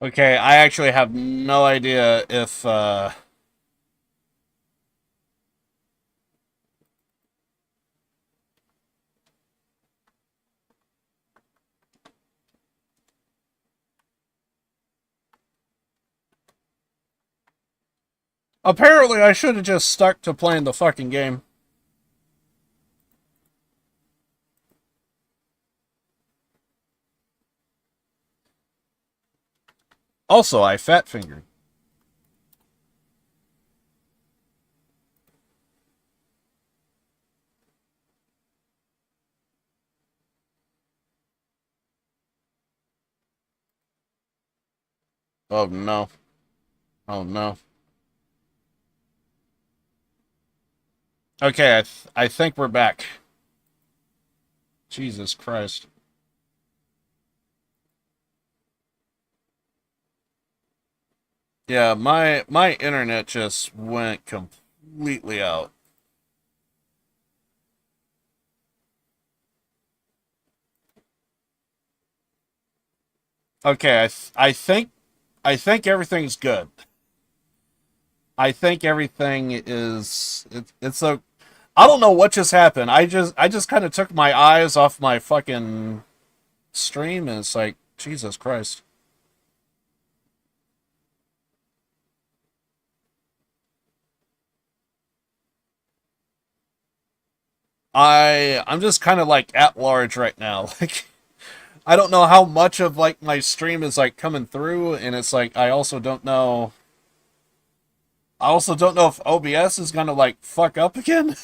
Okay, I actually have no idea if apparently I should have just stuck to playing the fucking game. Also, I fat fingered. Oh no. Oh no. Okay, I think we're back. Jesus Christ. Yeah, my internet just went completely out. Okay, I think everything's good. I think everything is it's a I don't know what just happened. I just kind of took my eyes off my fucking stream and it's like Jesus Christ. I'm just kind of like at large right now. Like I don't know how much of like my stream is like coming through and it's like I also don't know if OBS is going to like fuck up again.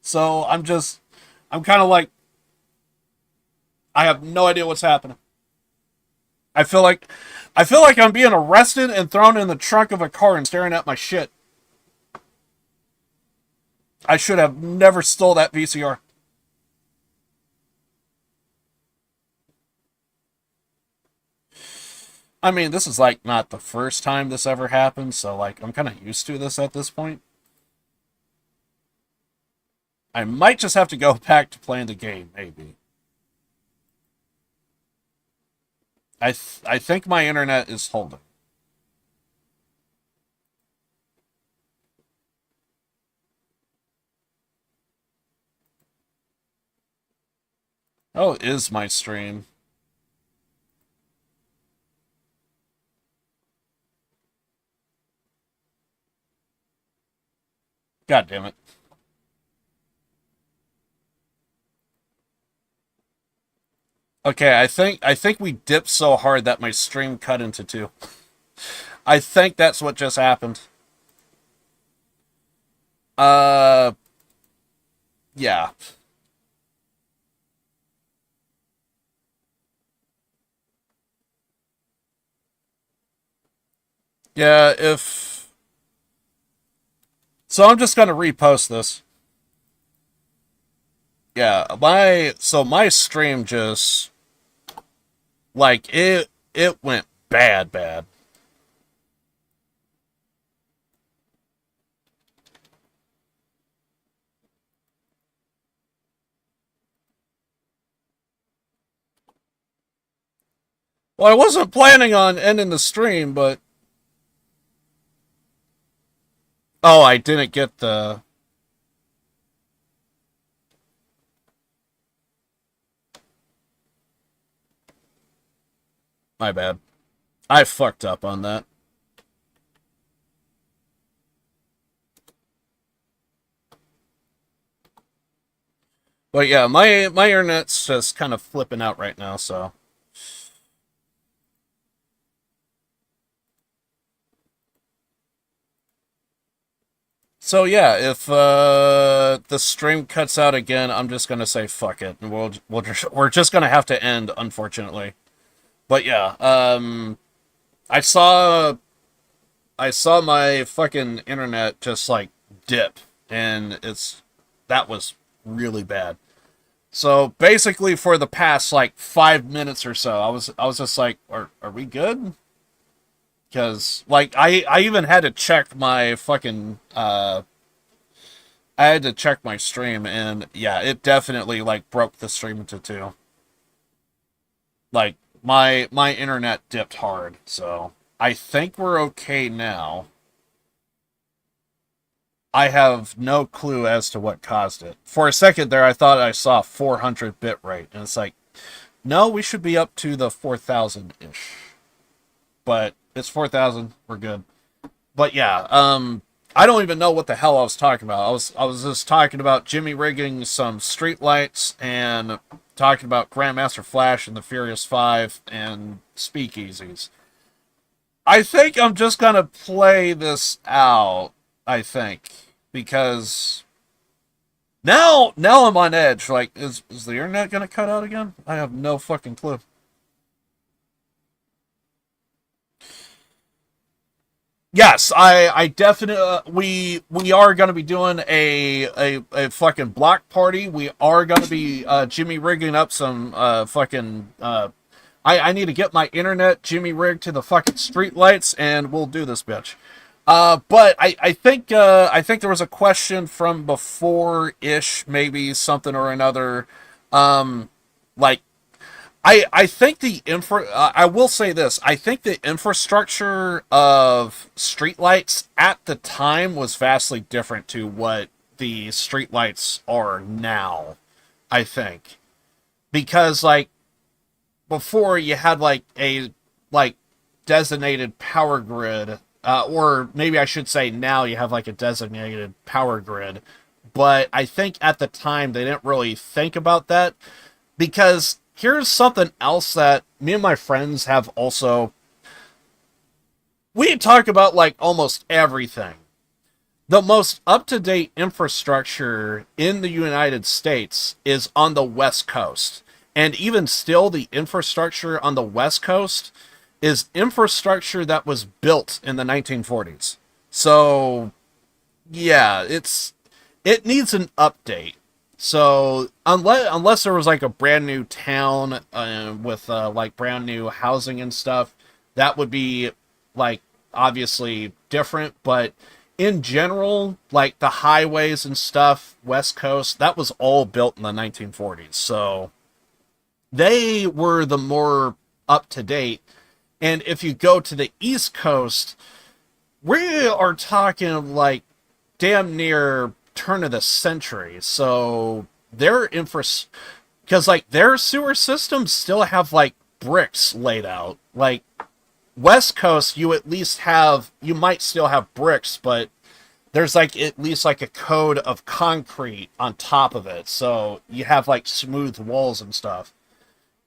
So I'm kind of like I have no idea what's happening. I feel like I feel like I'm being arrested and thrown in the trunk of a car and staring at my shit. I should have never stole that VCR. I mean, this is like not the first time this ever happened, so like I'm kind of used to this at this point. I might just have to go back to playing the game, maybe. I think my internet is holding. Oh, it is my stream. God damn it. Okay, I think we dipped so hard that my stream cut into two. I think that's what just happened. Uh yeah. Yeah, if so I'm just gonna repost this. Yeah, my stream just like it went bad. Well, I wasn't planning on ending the stream, but oh, I didn't get the my bad. I fucked up on that. But yeah, my internet's just kind of flipping out right now, so yeah, if the stream cuts out again, I'm just gonna say fuck it, and we're just gonna have to end, unfortunately. But yeah, I saw I saw my fucking internet just like dip, and that was really bad. So basically, for the past like 5 minutes or so, I was just like, are we good? Because like I even had to check my fucking I had to check my stream, and yeah, it definitely like broke the stream into two. Like my internet dipped hard, so I think we're okay now. I have no clue as to what caused it. For a second there, I thought I saw 400 bit rate, and it's like, no, we should be up to the 4,000 ish. But it's 4,000. We're good. But yeah, I don't even know what the hell I was talking about. I was just talking about Jimmy rigging some streetlights and talking about Grandmaster Flash and the Furious Five and speakeasies. I think I'm just gonna play this out. I think because now I'm on edge. Like, is the internet gonna cut out again? I have no fucking clue. Yes, I definitely we are going to be doing a fucking block party. We are going to be Jimmy rigging up some fucking I need to get my internet Jimmy rigged to the fucking street lights, and we'll do this bitch. But I think there was a question from before ish, maybe something or another. Like I think I will say this. I think the infrastructure of streetlights at the time was vastly different to what the streetlights are now. I think because like before you had like a like designated power grid, or maybe I should say now you have like a designated power grid. But I think at the time they didn't really think about that because here's something else that me and my friends have also. We talk about like almost everything. The most up to date infrastructure in the United States is on the West Coast. And even still, the infrastructure on the West Coast is infrastructure that was built in the 1940s. So, yeah, it needs an update. So unless there was like a brand new town with like brand new housing and stuff, that would be like obviously different. But in general, like the highways and stuff, West Coast, that was all built in the 1940s. So they were the more up to date. And if you go to the East Coast, we are talking like damn near turn of the century. So their because like their sewer systems still have like bricks laid out. Like West Coast, you might still have bricks, but there's like at least like a coat of concrete on top of it. So you have like smooth walls and stuff.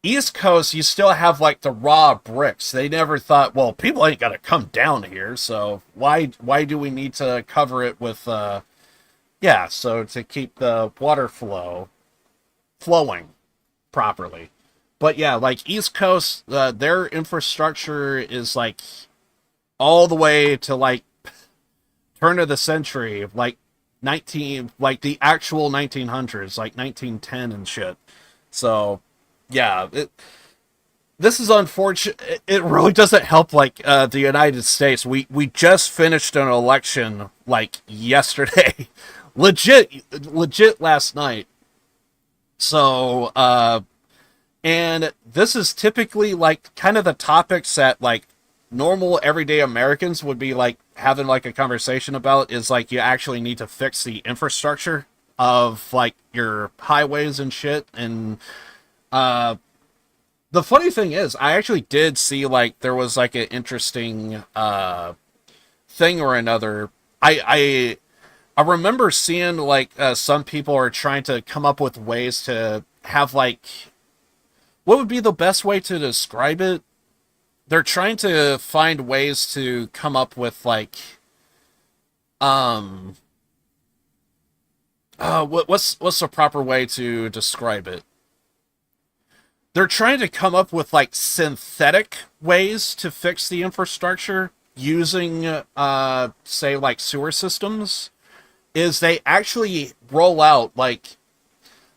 East Coast, you still have like the raw bricks. They never thought, well, people ain't got to come down here, so why do we need to cover it with yeah, so to keep the water flowing properly. But yeah, like East Coast, their infrastructure is like all the way to like turn of the century, like like the actual 1900s, like 1910 and shit. So yeah, this is unfortunate. It really doesn't help like the United States. We just finished an election like yesterday. legit last night. So and this is typically like kind of the topics that like normal everyday Americans would be like having like a conversation about is like you actually need to fix the infrastructure of like your highways and shit. And the funny thing is I actually did see like there was like an interesting thing or another. I remember seeing like some people are trying to come up with ways to have like, what would be the best way to describe it? They're trying to find ways to come up with like what's the proper way to describe it? They're trying to come up with like synthetic ways to fix the infrastructure using say like sewer systems. Is they actually roll out like,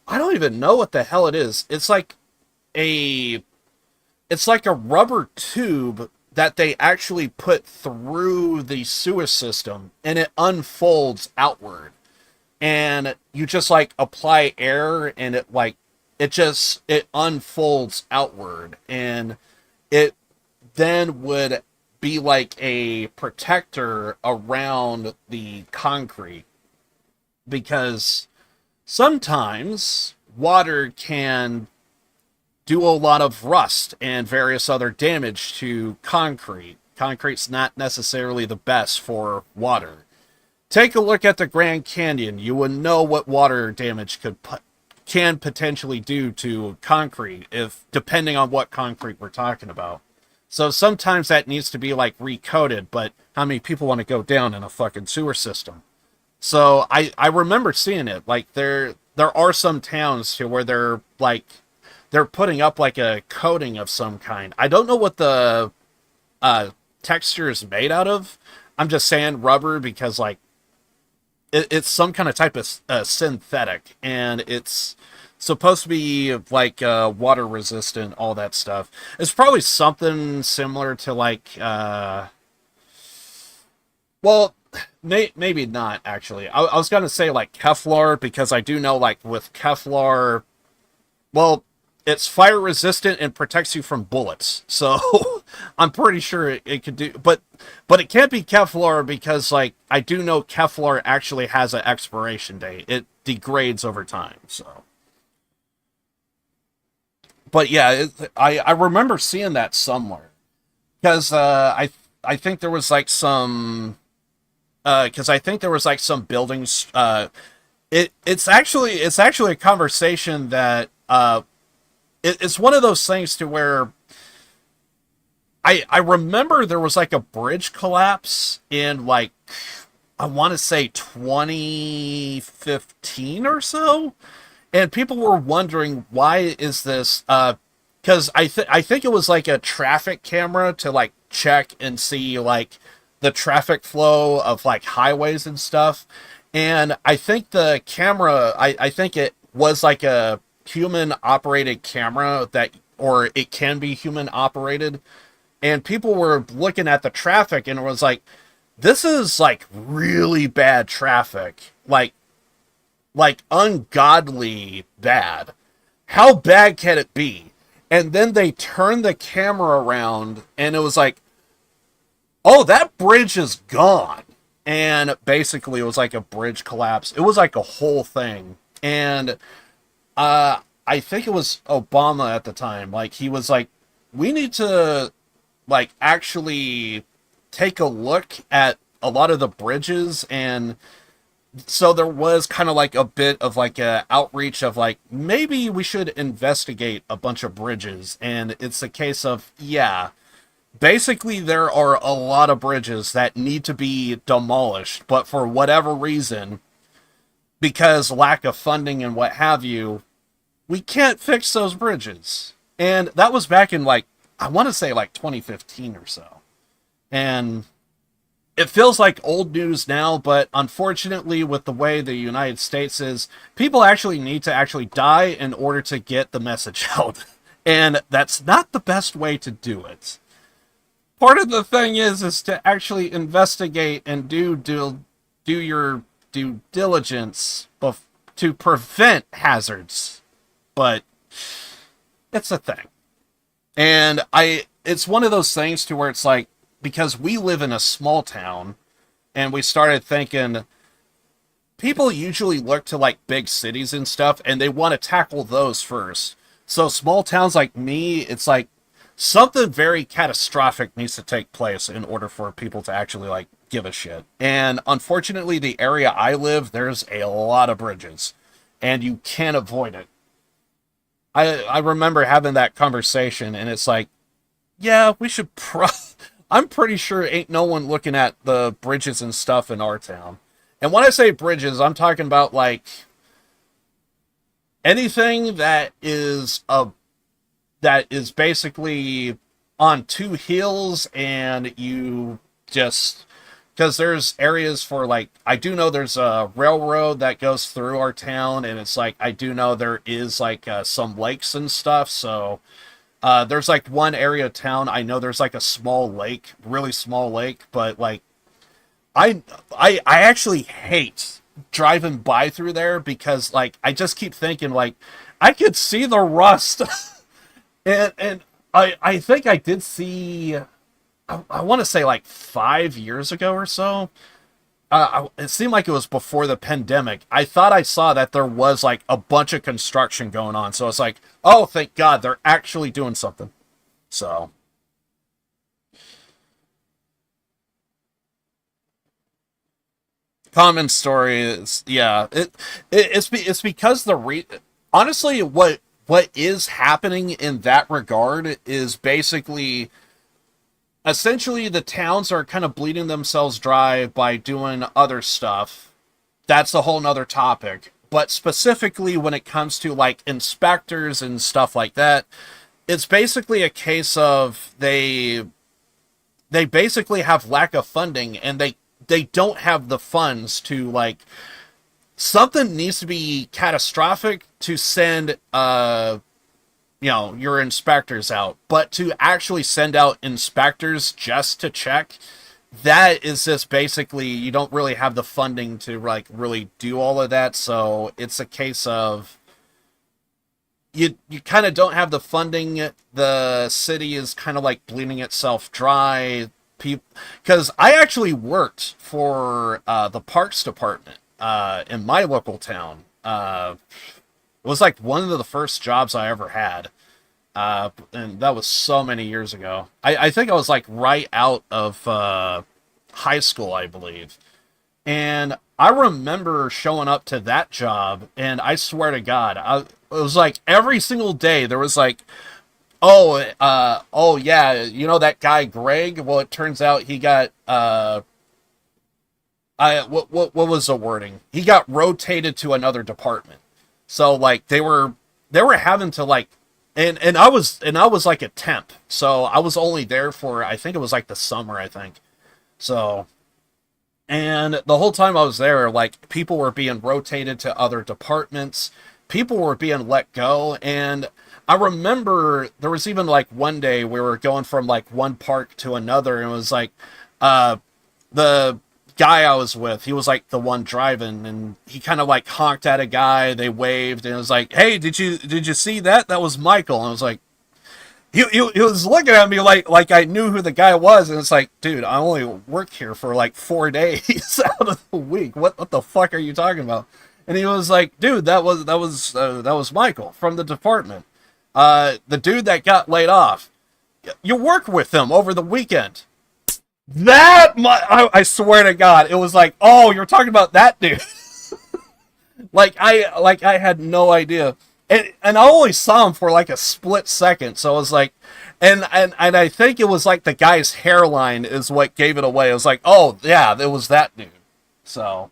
I don't even know what the hell it is. It's like a rubber tube that they actually put through the sewer system and it unfolds outward. And you just like apply air and it unfolds outward, and it then would be like a protector around the concrete, because sometimes water can do a lot of rust and various other damage to concrete. Concrete's not necessarily the best for water. Take a look at the Grand Canyon. You would know what water damage can potentially do to concrete, if depending on what concrete we're talking about. So sometimes that needs to be like recoated, but how many people want to go down in a fucking sewer system? So I remember seeing it. Like there are some towns to where they're putting up like a coating of some kind. I don't know what the texture is made out of. I'm just saying rubber because like it's some kind of type of synthetic, and it's supposed to be like water resistant, all that stuff. It's probably something similar to like well, maybe not actually. I was gonna say like Kevlar, because I do know like with Kevlar, well, it's fire resistant and protects you from bullets. So I'm pretty sure it could do, but it can't be Kevlar, because like I do know Kevlar actually has an expiration date. It degrades over time. So, but yeah, I remember seeing that somewhere, because I think there was like some because I think there was like some buildings. It's actually a conversation that it's one of those things to where I remember there was like a bridge collapse in like I want to say 2015 or so, and people were wondering why is this because I think it was like a traffic camera to like check and see like the traffic flow of like highways and stuff. And I think the camera, I think it was like a human operated camera that, or it can be human operated. And people were looking at the traffic and it was like, this is like really bad traffic. Like ungodly bad. How bad can it be? And then they turned the camera around and it was like, oh, that bridge is gone. And basically it was like a bridge collapse. It was like a whole thing. And I think it was Obama at the time. Like he was like, we need to like actually take a look at a lot of the bridges. And so there was kind of like a bit of like a outreach of like, maybe we should investigate a bunch of bridges. And it's a case of, yeah, basically there are a lot of bridges that need to be demolished, but for whatever reason, because lack of funding and what have you, we can't fix those bridges. And that was back in like, I want to say like 2015 or so. And it feels like old news now, but unfortunately with the way the United States is, people actually need to actually die in order to get the message out. And that's not the best way to do it. Part of the thing is to actually investigate and do your due diligence to prevent hazards. But it's a thing. And it's one of those things to where it's like, because we live in a small town, and we started thinking, people usually look to like big cities and stuff, and they want to tackle those first. So small towns like me, it's like something very catastrophic needs to take place in order for people to actually like give a shit. And unfortunately, the area I live, there's a lot of bridges, and you can't avoid it. I remember having that conversation, and it's like, yeah, we should I'm pretty sure ain't no one looking at the bridges and stuff in our town. And when I say bridges, I'm talking about like anything that is basically on two hills, and you just, because there's areas for like, I do know there's a railroad that goes through our town, and it's like, I do know there is like some lakes and stuff. So there's like one area of town, I know there's like a small lake, really small lake, but like I actually hate driving by through there, because like I just keep thinking like I could see the rust. and I think I did see I want to say like 5 years ago or so. It seemed like it was before the pandemic. I thought I saw that there was like a bunch of construction going on. So it's like, oh, thank God they're actually doing something. So, common story is, yeah, it's because honestly, what is happening in that regard is basically essentially the towns are kind of bleeding themselves dry by doing other stuff. That's a whole nother topic. But specifically when it comes to like inspectors and stuff like that, it's basically a case of they basically have lack of funding, and they don't have the funds to like, something needs to be catastrophic to send your inspectors out, but to actually send out inspectors just to check, that is just basically, you don't really have the funding to like really do all of that. So it's a case of you kind of don't have the funding. The city is kind of like bleeding itself dry. People, because I actually worked for the parks department in my local town. It was like one of the first jobs I ever had. And that was so many years ago. I think I was like right out of high school, I believe. And I remember showing up to that job, and I swear to God, it was like every single day there was like, oh yeah, you know that guy Greg? Well, it turns out he got what was the wording? He got rotated to another department. So like they were having to like, and I was like a temp. So I was only there for, I think it was like the summer, I think. So, and the whole time I was there, like people were being rotated to other departments. People were being let go, and I remember there was even like one day we were going from like one park to another, and it was like the guy I was with, he was like the one driving, and he kind of like honked at a guy. They waved, and it was like, "Hey, did you see that? That was Michael." And I was like, he was looking at me like I knew who the guy was, and it's like, dude, I only work here for like 4 days out of the week. What the fuck are you talking about? And he was like, dude, that was Michael from the department, the dude that got laid off. You work with him over the weekend. I swear to God, it was like, oh, you're talking about that dude. like I had no idea, and I only saw him for like a split second. So I was like, and I think it was like the guy's hairline is what gave it away. It was like, oh yeah, it was that dude. So,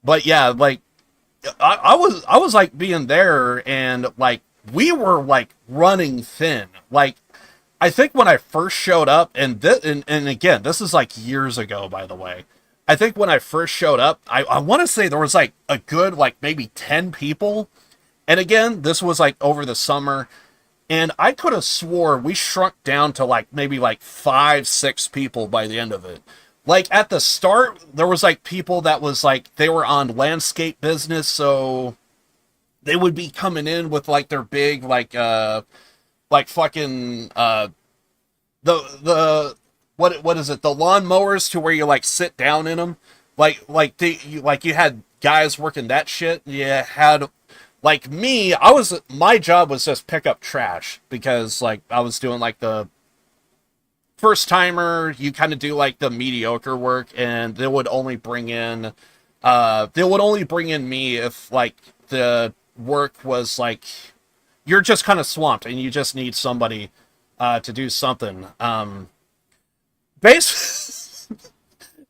but yeah, like I was like being there, and like we were like running thin. Like I think when I first showed up, and again, this is like years ago, by the way. I think when I first showed up, I want to say there was like a good like maybe 10 people. And again, this was like over the summer, and I could have swore we shrunk down to like maybe like 5, 6 people by the end of it. Like at the start, there was like people that was like, they were on landscape business, so they would be coming in with like their big like fucking the what is it, the lawn mowers, to where you like sit down in them, you had guys working that shit. You had like me, my job was just pick up trash, because like I was doing like the first timer. You kind of do like the mediocre work, and they would only bring in me if like the work was like, you're just kind of swamped and you just need somebody to do something. Base.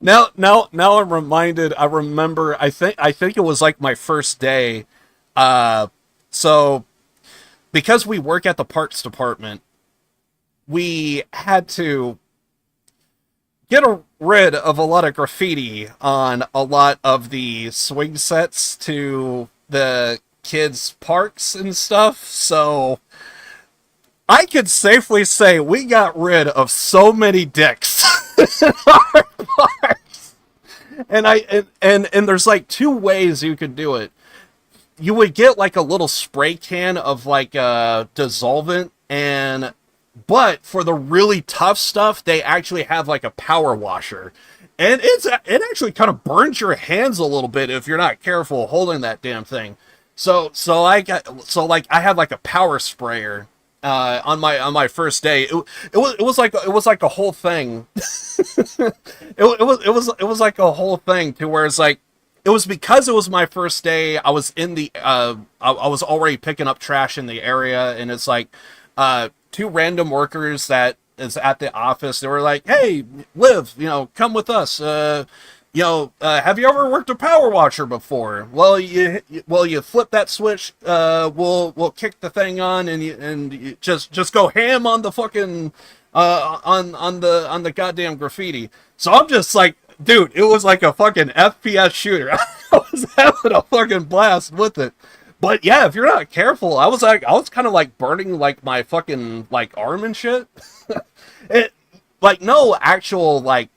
now I'm reminded. I remember. I think it was like my first day. So because we work at the parks department, we had to get rid of a lot of graffiti on a lot of the swing sets to the kids' parks and stuff. So I could safely say we got rid of so many dicks in our parks. And there's like two ways you could do it. You would get like a little spray can of like dissolvent, and But for the really tough stuff, they actually have like a power washer. And it actually kind of burns your hands a little bit if you're not careful holding that damn thing. So I had like a power sprayer on my first day. It was like a whole thing. It was like a whole thing to where it's like it was because it was my first day. I was in the I was already picking up trash in the area, and it's like two random workers that is at the office. They were like, "Hey, Liv, come with us. Have you ever worked a power washer before? Well, you flip that switch. We'll kick the thing on, and you just go ham on the fucking on the goddamn graffiti." So I'm just like, dude, it was like a fucking FPS shooter. I was having a fucking blast with it. But yeah, if you're not careful, I was kind of like burning like my fucking like arm and shit. It like no actual like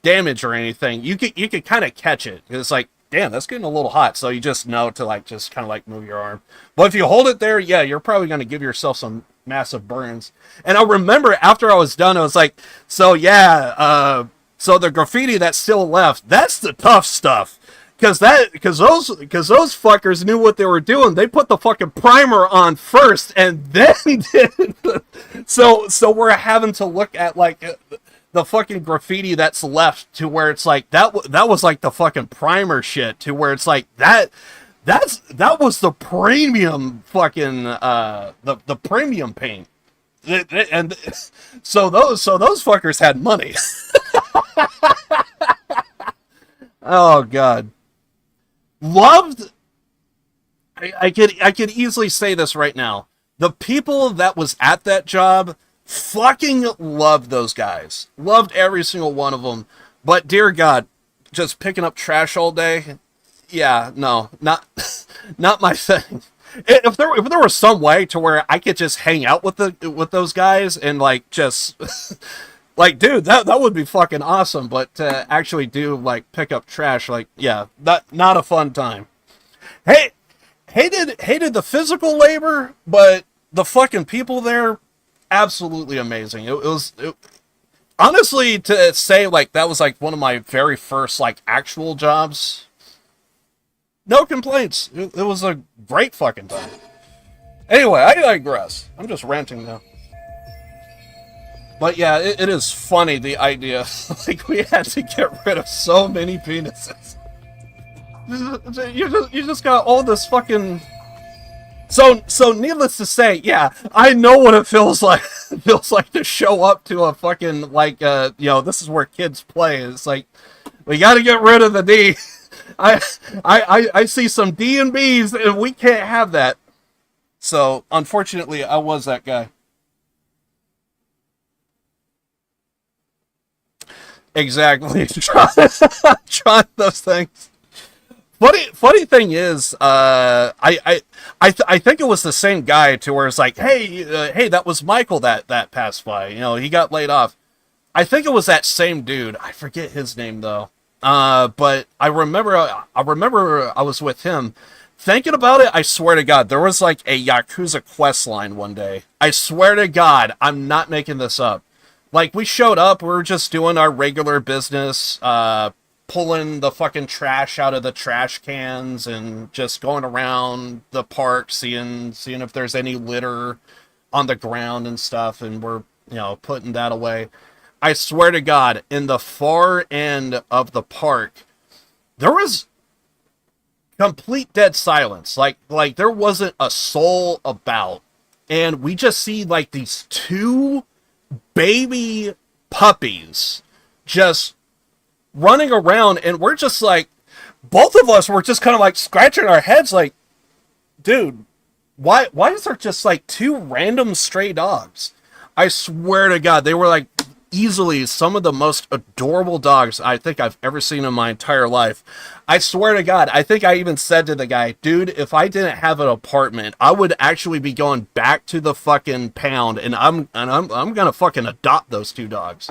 damage or anything. You could kind of catch it. It's like, damn, that's getting a little hot. So you just know to like just kind of like move your arm. But if you hold it there, yeah, you're probably going to give yourself some massive burns. And I remember after I was done, I was like, so yeah, so the graffiti that's still left, that's the tough stuff. Because those fuckers knew what they were doing. They put the fucking primer on first, and then did. So we're having to look at like the fucking graffiti that's left to where it's like that was like the fucking primer shit to where it's like that was the premium fucking the premium paint. And so those fuckers had money. Oh god. Loved. I could easily say this right now. The people that was at that job fucking loved those guys. Loved every single one of them. But dear God, just picking up trash all day. Yeah, no, not not my thing. If there was some way to where I could just hang out with those guys and like just like, dude, that would be fucking awesome. But to actually do like pick up trash, like, yeah, not a fun time. Hey, hated the physical labor, but the fucking people there, absolutely amazing. Honestly, to say like that was like one of my very first like actual jobs. No complaints. It was a great fucking time. Anyway, I digress. I'm just ranting now. But yeah, it is funny, the idea. Like, we had to get rid of so many penises. You just got all this fucking... So needless to say, yeah, I know what it feels like. It feels like to show up to a fucking, like, this is where kids play. It's like, we gotta get rid of the D. I see some D and B's, and we can't have that. So, unfortunately, I was that guy. Exactly. Trying those things. Funny thing is, I think it was the same guy to where it's like, hey, that was Michael that passed by. He got laid off. I think it was that same dude. I forget his name though. But I remember I was with him. Thinking about it, I swear to God, there was like a Yakuza quest line one day. I swear to God, I'm not making this up. Like, we showed up, we were just doing our regular business, pulling the fucking trash out of the trash cans and just going around the park, seeing if there's any litter on the ground and stuff, and we're, putting that away. I swear to God, in the far end of the park, there was complete dead silence. Like there wasn't a soul about. And we just see like these two baby puppies just running around, and we're just like, both of us were just kind of like scratching our heads like, dude, why is there just like two random stray dogs? I swear to God, they were like easily some of the most adorable dogs I think I've ever seen in my entire life. I swear to God, I think I even said to the guy, dude, if I didn't have an apartment, I would actually be going back to the fucking pound, and I'm gonna fucking adopt those two dogs.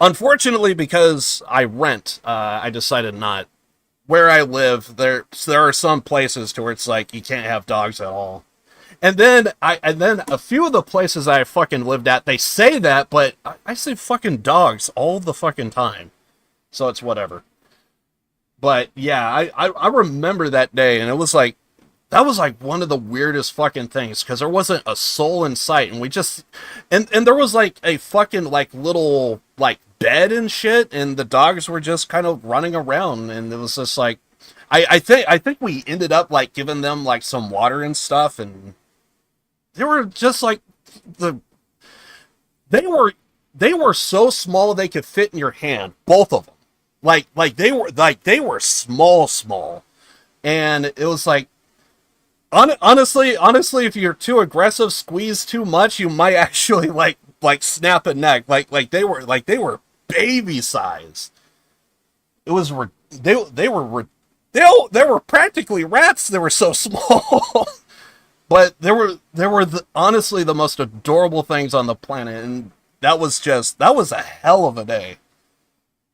Unfortunately, because I rent, I decided not. Where I live, there are some places to where it's like you can't have dogs at all. And then a few of the places I fucking lived at, they say that, but I say fucking dogs all the fucking time. So it's whatever. But yeah, I remember that day, and it was like, that was like one of the weirdest fucking things, because there wasn't a soul in sight, and we just, and there was like a fucking like little like bed and shit, and the dogs were just kind of running around, and it was just like, I think we ended up like giving them like some water and stuff, and they were just like they were so small they could fit in your hand, both of them. They were small, and it was like, honestly, if you're too aggressive, squeeze too much, you might actually like snap a neck. Like they were baby size. It was they were practically rats. They were so small. But they were honestly the most adorable things on the planet, and that was a hell of a day.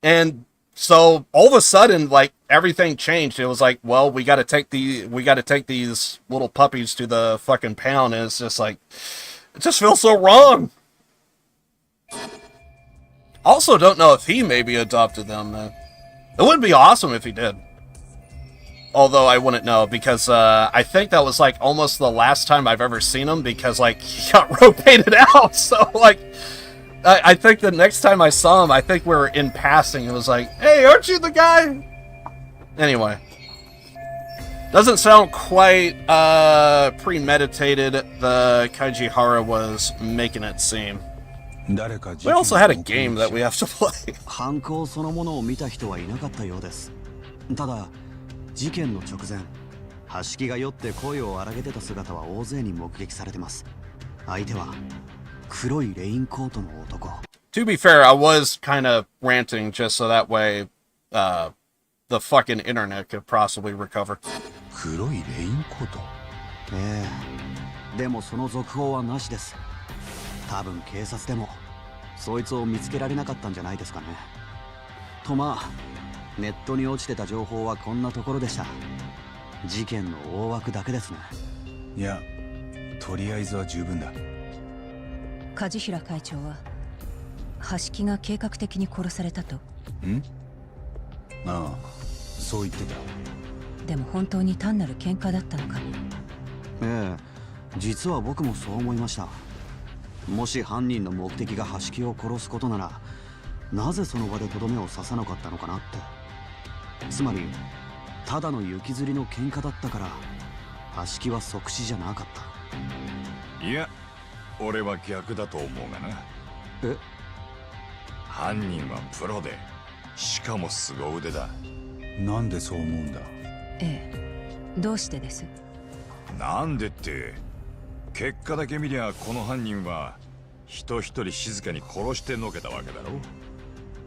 And so all of a sudden, like, everything changed. It was like, well, we got to take these little puppies to the fucking pound, and it's just like, it just feels so wrong. Also, don't know if he maybe adopted them. It would be awesome if he did. Although I wouldn't know, because I think that was like almost the last time I've ever seen him, because like he got rotated out. So like, I think the next time I saw him, I think we were in passing. It was like, hey, aren't you the guy? Anyway, doesn't sound quite premeditated. The Kaijihara was making it seem. We also had a game that we have to play. 犯行そのものを見た人はいなかったようです。ただ事件の直前、橋木が酔って声を荒げてた姿は大勢に目撃されてます。相手は黒いレインコートの男。To be fair, I was kind of ranting just so that way the fucking internet could possibly recover. 黒いレインコート。ええ。でもその続報はなしです。多分警察でもそいつを見つけられなかったんじゃないですかね。とまあ、ネットに落ちてた情報はこんなところでした。事件の大枠だけですね。いや、とりあえずは十分だ。梶平会長は橋木が計画的に殺されたと。ん？ああ、そう言ってた。でも本当に単なる喧嘩だったのかも。ええ、実は僕もそう思いました。もし犯人の目的が橋木を殺すことなら、なぜその場でとどめを刺さなかったのかなって。つまりただの雪吊りの喧嘩だったから橋木は即死じゃなかった。いや、俺は逆だと思うがな。え？犯人はプロで、しかも凄腕だ。なんでそう思うんだ？ええ、どうしてです？なんでって、結果だけ見りゃこの犯人は人一人静かに殺してのけたわけだろ。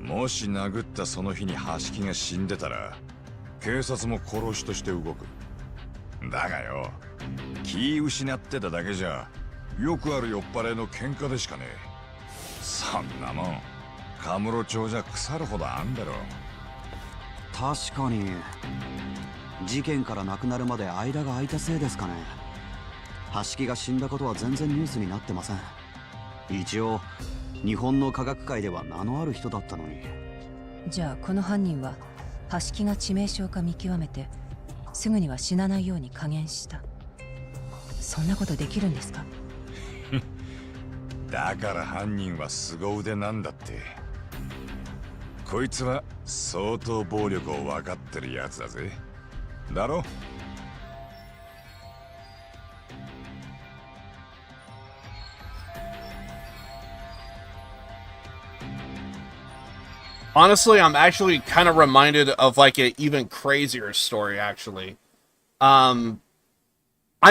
もし殴ったその日に橋木が死んでたら警察も殺しとして動く。だがよ、気失ってただけじゃよくある酔っ払いの喧嘩でしかねえ。そんなもんカムロ町じゃ腐るほどあんだろ。確かに事件から亡くなるまで間が空いたせいですかね。橋木が死んだことは全然ニュースになってません。一応日本の科学界では名のある人だったのに。じゃあこの犯人は橋木が致命傷か見極めてすぐには死なないように加減した。そんなことできるんですか？だから犯人は凄腕なんだって。こいつは相当暴力を分かってるやつだぜ。だろHonestly, I'm actually kind of reminded of like an even crazier story, actually. I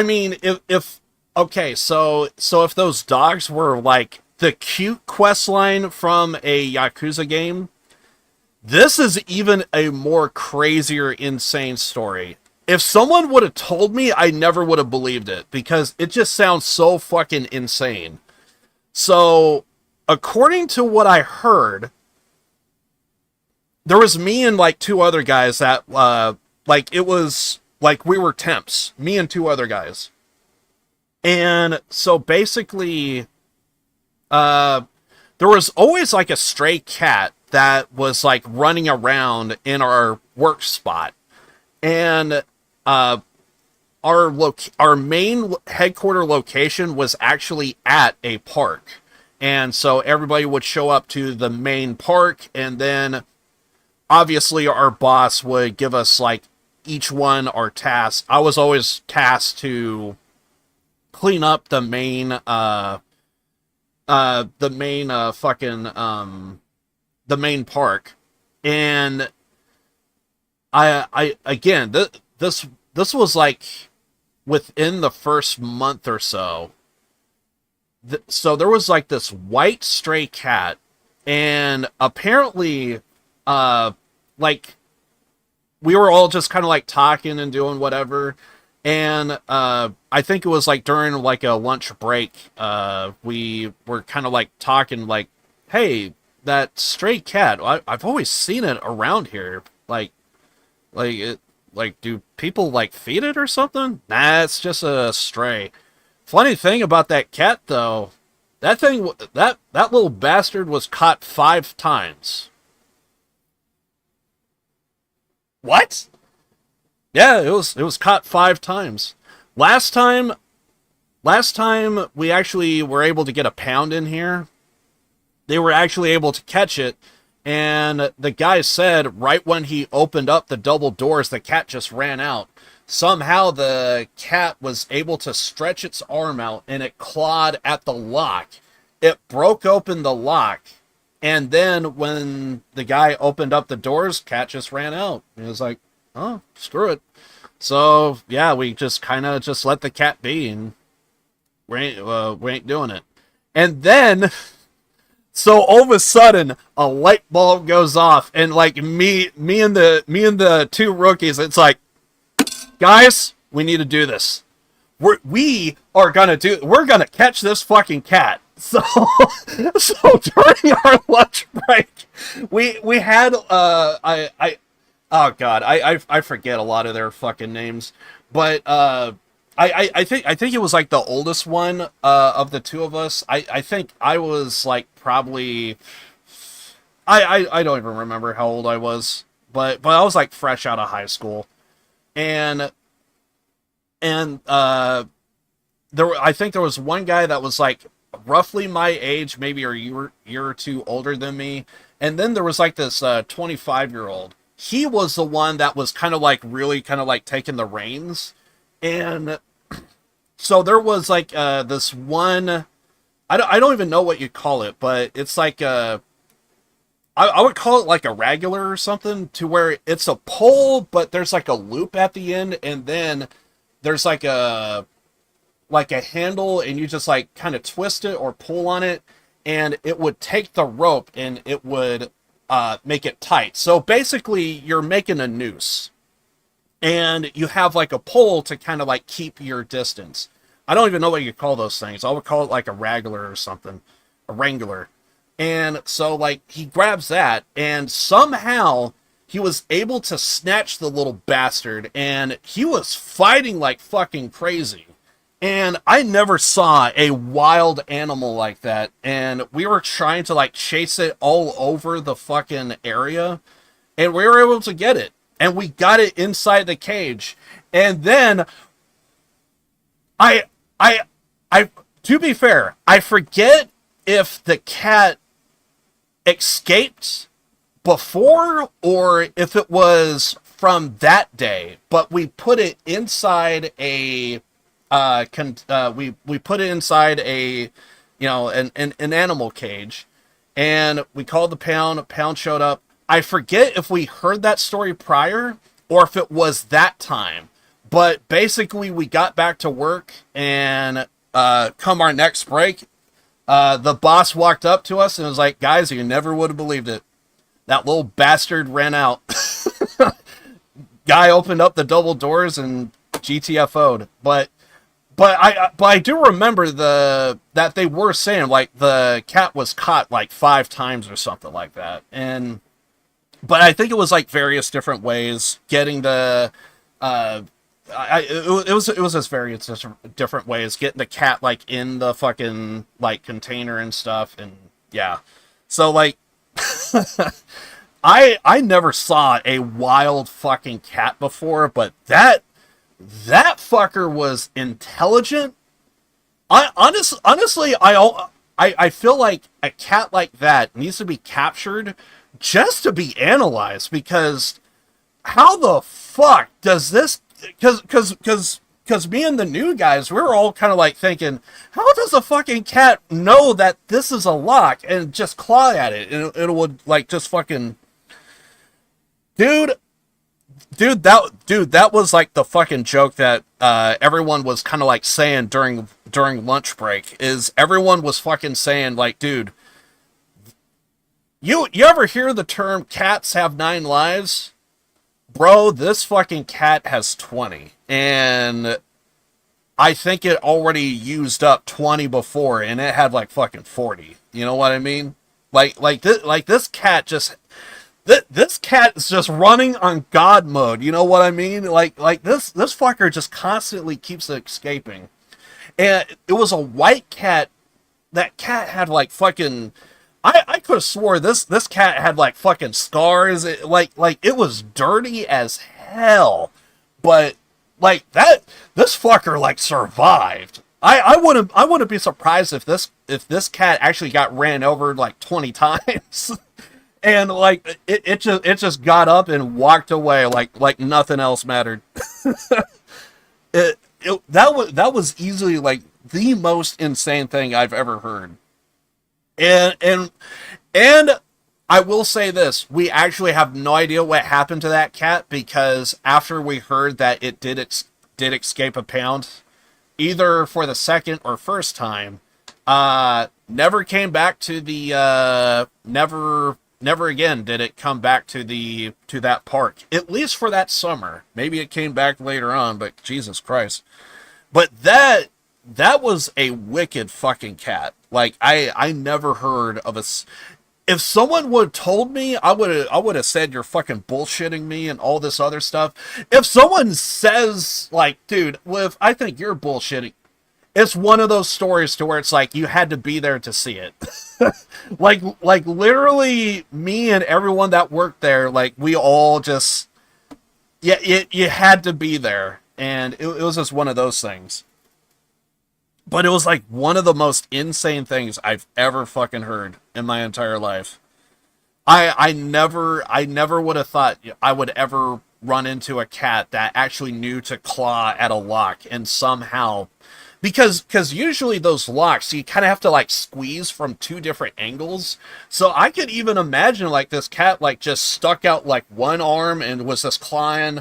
mean, if okay, so if those dogs were like the cute quest line from a Yakuza game, this is even a more crazier, insane story. If someone would have told me, I never would have believed it, because it just sounds so fucking insane. So, according to what I heard, there was me and like two other guys that, like, it was like we were temps. Me and two other guys. And so basically, uh, there was always like a stray cat that was like running around in our work spot. And uh, our main headquarter location was actually at a park. And so everybody would show up to the main park, and then obviously our boss would give us like each one our tasks. I was always tasked to clean up the main park. And I again, this was like within the first month or so. So there was like this white stray cat, and apparently, uh, like we were all just kind of like talking and doing whatever. And I think it was like during like a lunch break, we were kind of like talking like, hey, that stray cat, I've always seen it around here. It, like, do people like feed it or something? Nah, it's just a stray. Funny thing about that cat though, that little bastard was caught 5 times. What? Yeah, it was caught 5 times. Last time last time we actually were able to get a pound in here, they were actually able to catch it, and the guy said right when he opened up the double doors, the cat just ran out. Somehow the cat was able to stretch its arm out and it clawed at the lock. It broke open the lock, and then when the guy opened up the doors, cat just ran out. It was like, oh, screw it. So yeah, we just kind of just let the cat be, and we ain't doing it. And then, so all of a sudden, a light bulb goes off, and like me and the two rookies, it's like, guys, we need to do this. We're gonna catch this fucking cat. So during our lunch break, we had oh god, I forget a lot of their fucking names, but I think it was like the oldest one of the two of us. I think I was like probably I don't even remember how old I was, but I was like fresh out of high school, and I think there was one guy that was like roughly my age, maybe a year or two older than me, and then there was like this 25-year-old. He was the one that was kind of like really kind of like taking the reins, and so there was like this one. I don't even know what you call it, but it's like I would call it like a regular or something, to where it's a pole, but there's like a loop at the end, and then there's like a handle, and you just like kind of twist it or pull on it, and it would take the rope and it would make it tight. So basically you're making a noose, and you have like a pole to kind of like keep your distance. I don't even know what you call those things. I would call it like a wrangler or something, a wrangler. And so like he grabs that, and somehow he was able to snatch the little bastard, and he was fighting like fucking crazy. And I never saw a wild animal like that. And we were trying to like chase it all over the fucking area, and we were able to get it. And we got it inside the cage. And then I to be fair, I forget if the cat escaped before or if it was from that day, but we put it inside a we put it inside a an animal cage, and we called the pound. Pound showed up. I forget if we heard that story prior or if it was that time, but basically we got back to work, and come our next break, the boss walked up to us and was like, guys, you never would have believed it. That little bastard ran out. Guy opened up the double doors and GTFO'd. But I do remember that they were saying like the cat was caught like 5 times or something like that. But I think it was like various different ways getting the it was just various different ways getting the cat like in the fucking like container and stuff, and yeah. So like, I never saw a wild fucking cat before, but that fucker was intelligent. Honestly, I feel like a cat like that needs to be captured just to be analyzed, because how the fuck does this? Because me and the new guys, we were all kind of like thinking, how does a fucking cat know that this is a lock and just claw at it, and it would like just fucking, dude. That was like the fucking joke that everyone was kind of like saying during lunch break. Is everyone was fucking saying like, dude, you ever hear the term cats have 9 lives? Bro, this fucking cat has 20, and I think it already used up 20 before, and it had like fucking 40. You know what I mean? This cat just. This cat is just running on God mode. You know what I mean? Like this fucker just constantly keeps escaping. And it was a white cat. That cat had like fucking. I could have swore this cat had like fucking scars. Like it was dirty as hell. But like this fucker like survived. I wouldn't be surprised if this cat actually got ran over like 20 times. And like it just got up and walked away like nothing else mattered. That was easily like the most insane thing I've ever heard. And I will say this: we actually have no idea what happened to that cat, because after we heard that it did escape a pound, either for the second or first time, never came back to the Never again did it come back to that park, at least for that summer. Maybe it came back later on, but Jesus Christ. But that was a wicked fucking cat. Like I never heard of a. If someone would have told me, I would have said you're fucking bullshitting me and all this other stuff. If someone says like, dude, well, I think you're bullshitting, it's one of those stories to where it's like you had to be there to see it. like literally me and everyone that worked there, like we all just, yeah, you had to be there, and it was just one of those things. But it was like one of the most insane things I've ever fucking heard in my entire life. I never would have thought I would ever run into a cat that actually knew to claw at a lock, and somehow, because usually those locks you kind of have to like squeeze from 2 different angles. So I could even imagine like this cat like just stuck out like one arm and was just clawing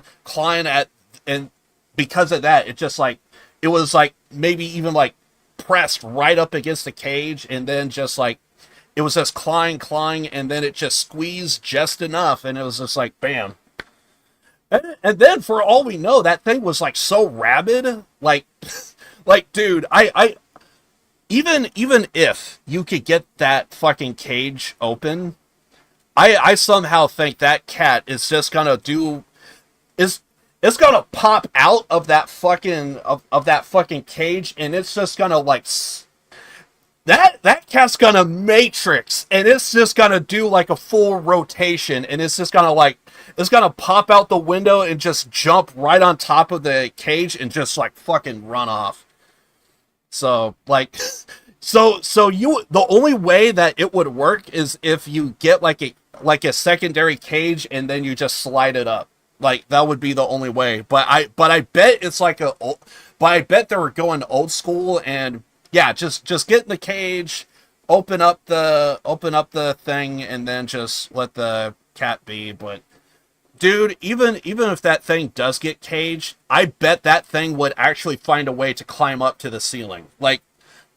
at, and because of that it just like it was like maybe even like pressed right up against the cage, and then just like it was just clawing, and then it just squeezed just enough, and it was just like bam. And then for all we know, that thing was like so rabid, like dude, I even if you could get that fucking cage open, I somehow think that cat is just gonna it's gonna pop out of that fucking of that fucking cage, and it's just gonna like that cat's gonna matrix, and it's just gonna do like a full rotation, and it's just gonna like it's gonna pop out the window and just jump right on top of the cage and just like fucking run off. So like so you, the only way that it would work is if you get like a secondary cage and then you just slide it up. Like that would be the only way. But I bet it's like but I bet they were going old school, and yeah, just get in the cage, open up the thing, and then just let the cat be. But dude, even if that thing does get caged, I bet that thing would actually find a way to climb up to the ceiling. Like,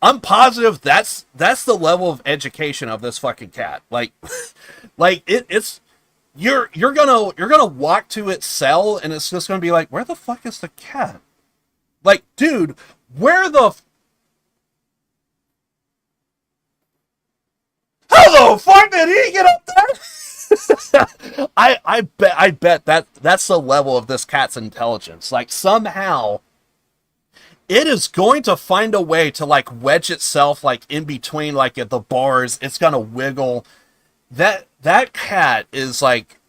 I'm positive that's the level of education of this fucking cat. Like, it's you're gonna walk to its cell, and it's just gonna be like, where the fuck is the cat? Like, dude, how the fuck did he get up there? I bet that's the level of this cat's intelligence. Like somehow it is going to find a way to like wedge itself like in between like at the bars. It's gonna wiggle. That cat is like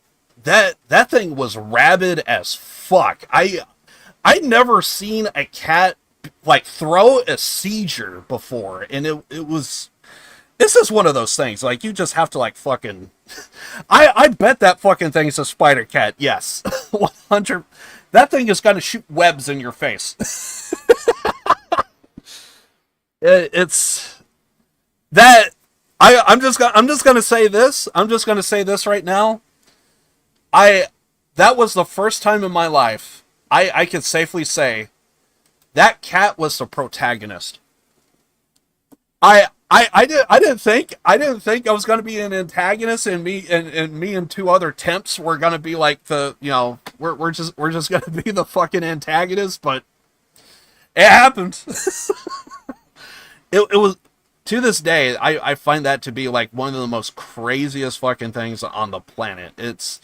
that thing was rabid as fuck. I never seen a cat like throw a seizure before, and it was. This is one of those things, like, you just have to, like, fucking... I bet that fucking thing is a spider cat, yes. 100... That thing is gonna shoot webs in your face. It's... That... I'm just gonna say this. I'm just gonna say this right now. That was the first time in my life I could safely say that cat was the protagonist. I didn't think I was gonna be an antagonist, and me and two other temps were gonna be like the, you know, we're just gonna be the fucking antagonist, but it happened. It was, to this day, I find that to be like one of the most craziest fucking things on the planet. It's,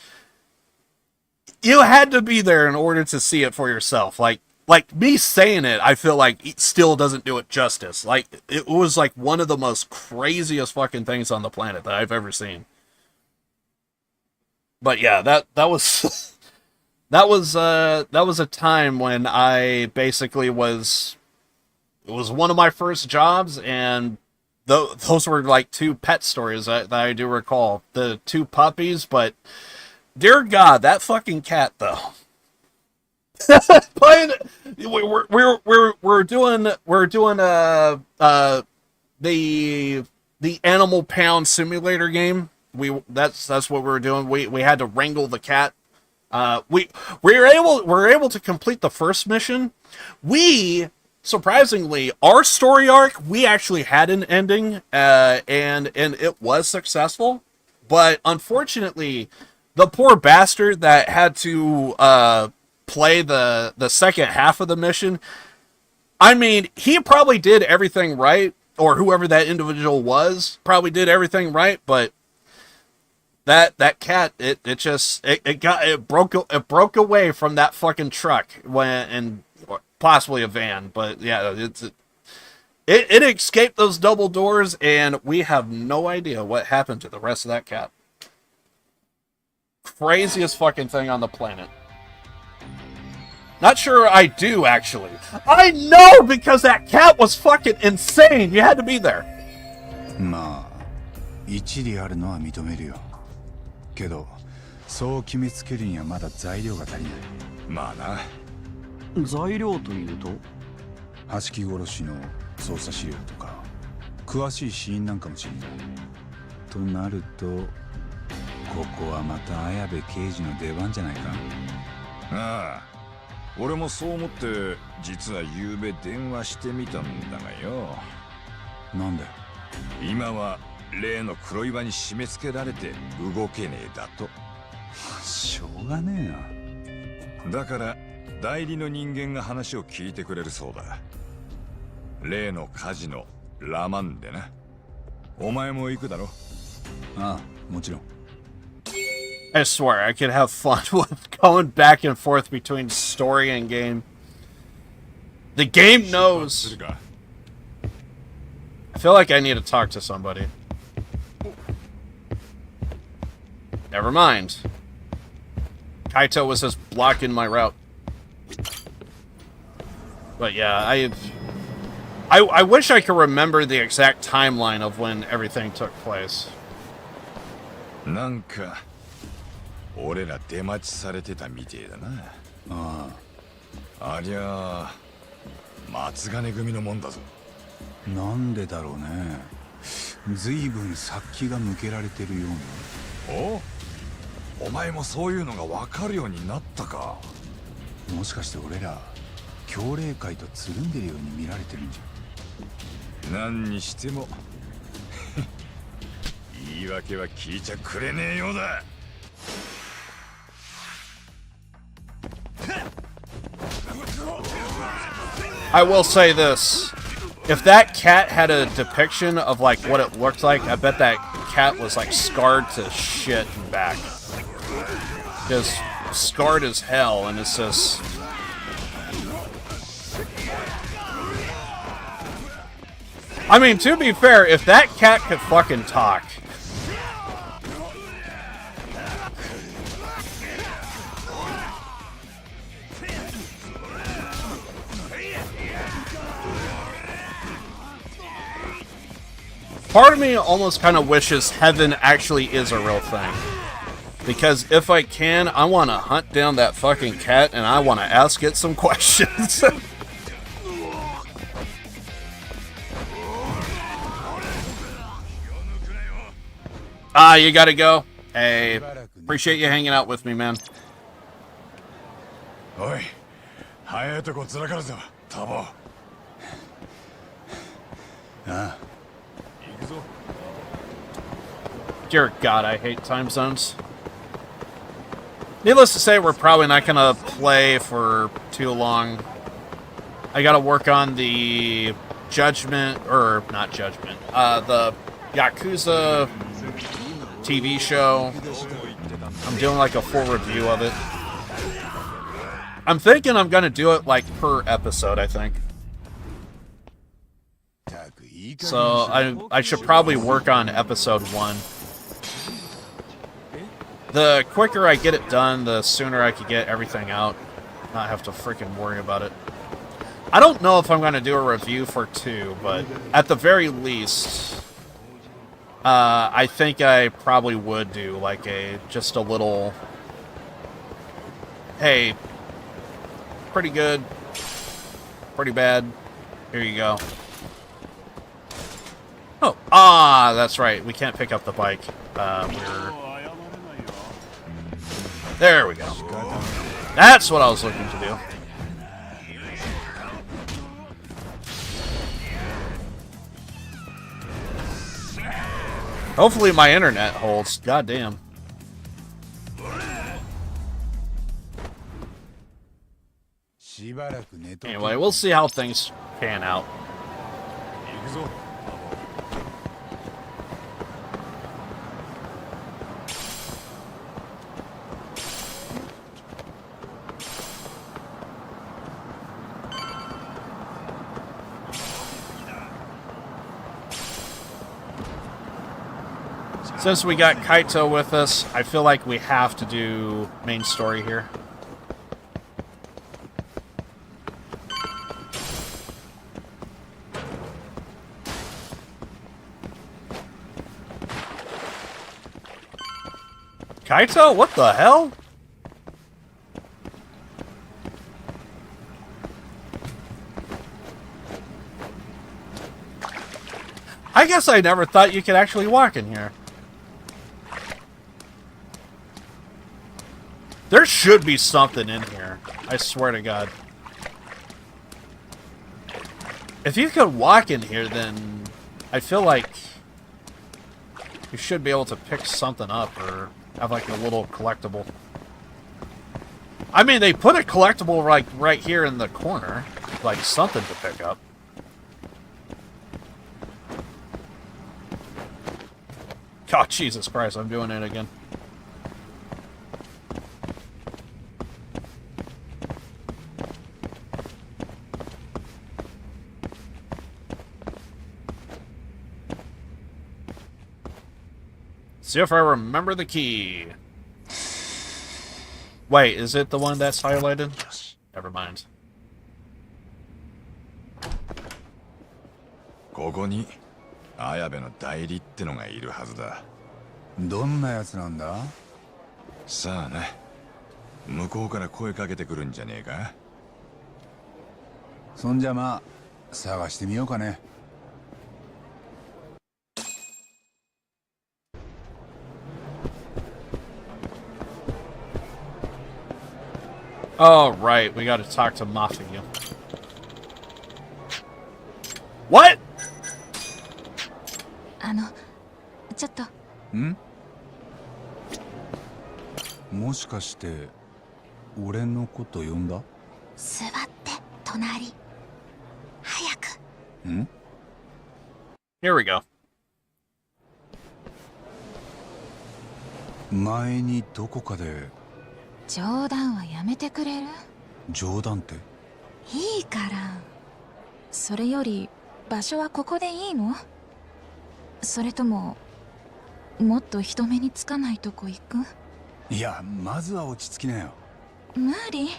you had to be there in order to see it for yourself. Like me saying it, I feel like it still doesn't do it justice. Like, it was like one of the most craziest fucking things on the planet that I've ever seen. But yeah, that was that was a time when I basically was, it was one of my first jobs, and those were like two pet stories that I do recall. The two puppies, but dear God, that fucking cat though. Playing, we're doing the Animal Pound Simulator game. That's what we were doing. We had to wrangle the cat. We were able to complete the first mission. We, surprisingly, our story arc, we actually had an ending, and it was successful. But unfortunately, the poor bastard that had to play the second half of the mission, I mean, he probably did everything right, or whoever that individual was probably did everything right, but that cat, it broke away from that fucking truck and possibly a van, but yeah, it escaped those double doors, and we have no idea what happened to the rest of that cat. Craziest fucking thing on the planet. Not sure I do, actually. I know, because that cat was fucking insane. You had to be there. まあ一理あるのは認めるよ。けどそう決めつけるにはまだ材料が足りない。まあな。材料というと、橋木殺しの捜査資料とか詳しい死因なんかもしれない。となるとここはまた綾部刑事の出番じゃないか。ああ、俺もそう思って実は昨べ電話してみたんだがよ。なんだよ。今は例の黒岩に締め付けられて動けねえだと。しょうがねえな。だから代理の人間が話を聞いてくれるそうだ。例のカジノラマンでな。お前も行くだろ。ああ、もちろん。I swear, I could have fun with going back and forth between story and game. The game knows. I feel like I need to talk to somebody. Never mind. Kaito was just blocking my route. But yeah, I wish I could remember the exact timeline of when everything took place. なんか俺ら出待ちされてたみてえだな。ああ。ありゃあ松金組のもんだぞ。なんでだろうね。ずいぶん殺気が向けられてるような。お前もそういうのが分かるようになったか。もしかして俺ら強霊界とつるんでるように見られてるんじゃ。何にしても言い訳は聞いちゃくれねえようだ。I will say this. If that cat had a depiction of like what it looked like, I bet that cat was like scarred to shit and back. Just scarred as hell, and it's just... I mean, to be fair, if that cat could fucking talk... Part of me almost kind of wishes heaven actually is a real thing. Because if I can, I want to hunt down that fucking cat and I want to ask it some questions. You gotta go. Hey, appreciate you hanging out with me, man. Oi, 早いとこずらかるぞ、タボ。Dear God, I hate time zones. Needless to say, we're probably not gonna play for too long. I gotta work on the Judgment, or not Judgment, the Yakuza TV show. I'm doing like a full review of it. I'm thinking I'm gonna do it like per episode, I think. So I should probably work on episode 1. The quicker I get it done, the sooner I could get everything out. Not have to freaking worry about it. I don't know if I'm going to do a review for 2, but at the very least, I think I probably would do like just a little, hey, pretty good, pretty bad, here you go. Oh, that's right, we can't pick up the bike. There we go. That's what I was looking to do. Hopefully my internet holds. God damn. Anyway, we'll see how things pan out. Since we got Kaito with us, I feel like we have to do main story here. Kaito? What the hell? I guess I never thought you could actually walk in here. There should be something in here. I swear to God. If you could walk in here, then I feel like you should be able to pick something up or have like a little collectible. I mean, they put a collectible like right here in the corner, like something to pick up. Oh, Jesus Christ, I'm doing it again. See if I remember the key. Wait, is it the one that's highlighted? Never mind. ここに綾部の代理ってのがいるはずだ。どんなやつなんだ？さあな。向こうから声かけてくるんじゃねえか？そんじゃまあ探してみようかね。Oh, right. We gotta talk to Mafia. What? ちょっと。ん？もしかして俺のこと呼んだ？座って隣。早く。ん？ Here we go. 前にどこかで。冗談はやめてくれる？冗談って？いいから。それより場所はここでいいの？それとももっと人目につかないとこ行く？いや、まずは落ち着きなよ。無理。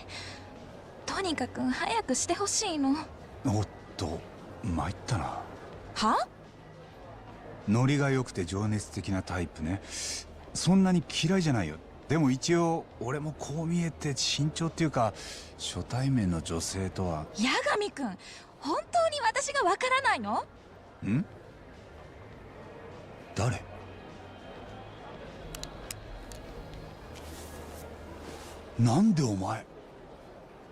とにかく早くしてほしいの。おっと、参ったな。は？ノリが良くて情熱的なタイプね。そんなに嫌いじゃないよ。でも一応俺もこう見えて慎重っていうか、初対面の女性とは。八神くん、本当に私がわからないの？ん？誰？なんでお前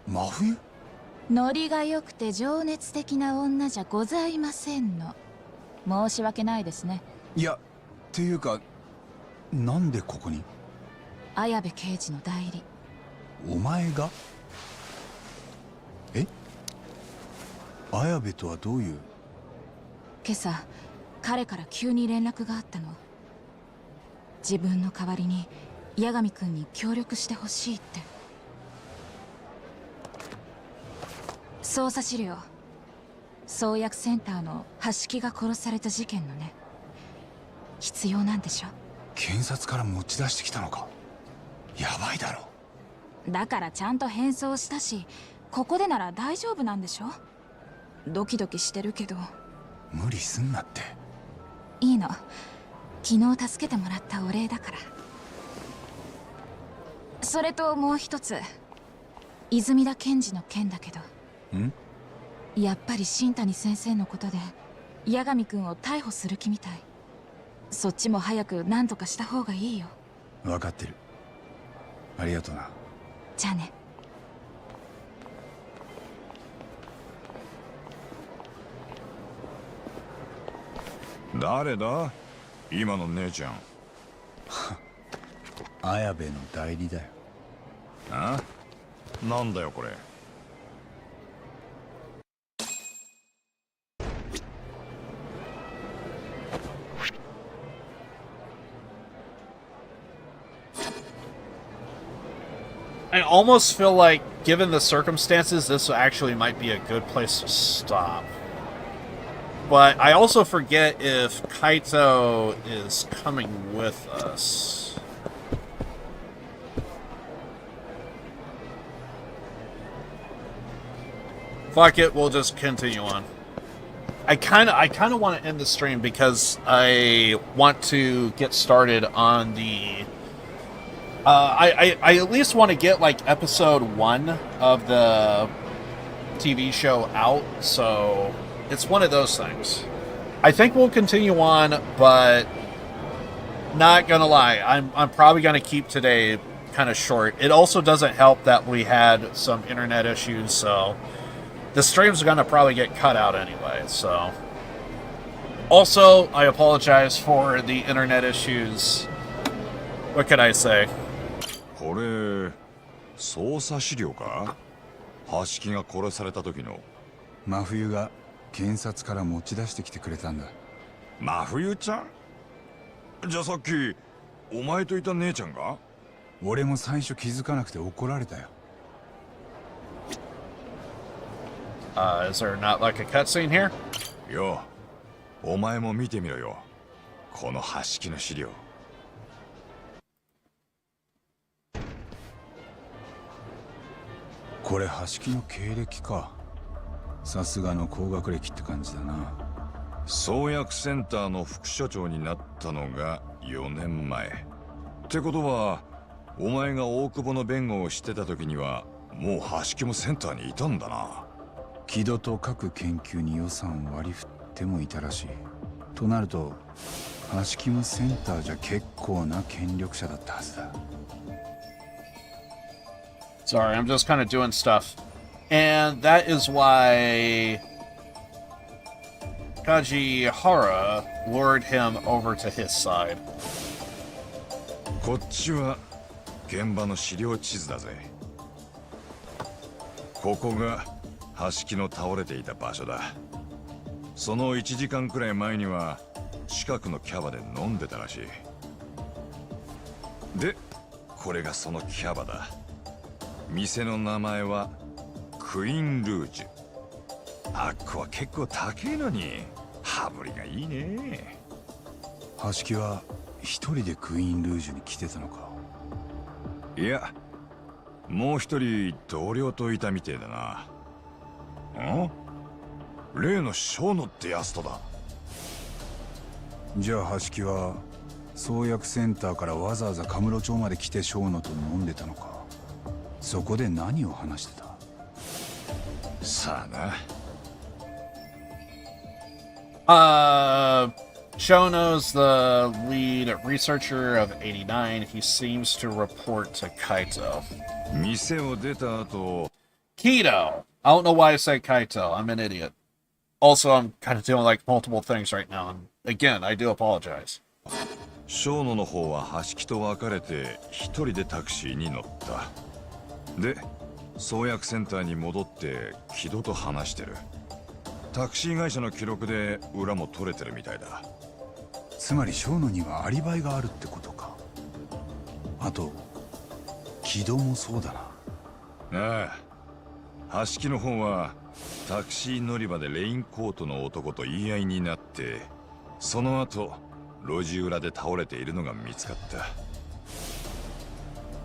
真冬？ノリが良くて情熱的な女じゃございませんの。申し訳ないですね。いや、っていうか、なんでここに？綾部刑事の代理。お前が？え？綾部とはどういう？今朝彼から急に連絡があったの。自分の代わりに八神君に協力してほしいって。捜査資料、創薬センターの橋木が殺された事件のね。必要なんでしょ？検察から持ち出してきたのか？やばいだろ。だからちゃんと返送したし、ここでなら大丈夫なんでしょ？ドキドキしてるけど。無理すんなって。いいの、昨日助けてもらったお礼だから。それともう一つ、泉田検事の件だけど。ん？やっぱり新谷先生のことで八神君を逮捕する気みたい。そっちも早く何とかした方がいいよ。分かってる。ありがとな。じゃあね。誰だ今の姉ちゃん？綾部の代理だよ。あ？なんだよこれ。I almost feel like, given the circumstances, this actually might be a good place to stop. But I also forget if Kaito is coming with us. Fuck it, we'll just continue on. I kind of want to end the stream because I want to get started on the. I at least want to get like episode 1 of the TV show out, so it's one of those things. I think we'll continue on, but not gonna lie, I'm probably gonna keep today kind of short. It also doesn't help that we had some internet issues, so the stream's gonna probably get cut out anyway. So also, I apologize for the internet issues. What could I say? これ捜査資料か？橋木が殺された時の。真冬が検察から持ち出してきてくれたんだ。真冬ちゃん？じゃあさっきお前といた姉ちゃんが？俺も最初気づかなくて怒られたよ。Is there not like a cutscene here? よ、お前も見てみろよ。この橋木の資料。これ橋木の経歴か。さすがの高学歴って感じだな。創薬センターの副所長になったのが4年前。ってことはお前が大久保の弁護をしてた時にはもう橋木もセンターにいたんだな。木戸と各研究に予算を割り振ってもいたらしい。となると橋木もセンターじゃ結構な権力者だったはずだ。Sorry, I'm just kind of doing stuff. And that is why Kajihara lured him over to his side. こっちは現場の資料地図だぜ。ここが橋木の倒れていた場所だ。その1時間くらい前には近くのキャバで飲んでたらしい。で、これがそのキャバだ。店の名前はクイーンルージュ。あっこは結構高えのに羽振りがいいね。橋木は一人でクイーンルージュに来てたのか？いや、もう一人同僚といたみてえだな。例の小野ってやつとだ。じゃあ橋木は創薬センターからわざわざカムロ町まで来て小野と飲んでたのか？そこで何を話してた？さあな。Shono's the lead researcher of 89. He seems to report to Kaito. 店を出た後、 Keto! I don't know why I said Kaito. I'm an idiot. Also, I'm kind of doing like multiple things right now. And again, I do apologize. 小野の方は橋木と別れて一人でタクシーに乗った。で、創薬センターに戻って木戸と話してる。タクシー会社の記録で裏も取れてるみたいだ。つまり小野にはアリバイがあるってことか。あと木戸もそうだな。ああ、橋木の方はタクシー乗り場でレインコートの男と言い合いになって、その後路地裏で倒れているのが見つかった。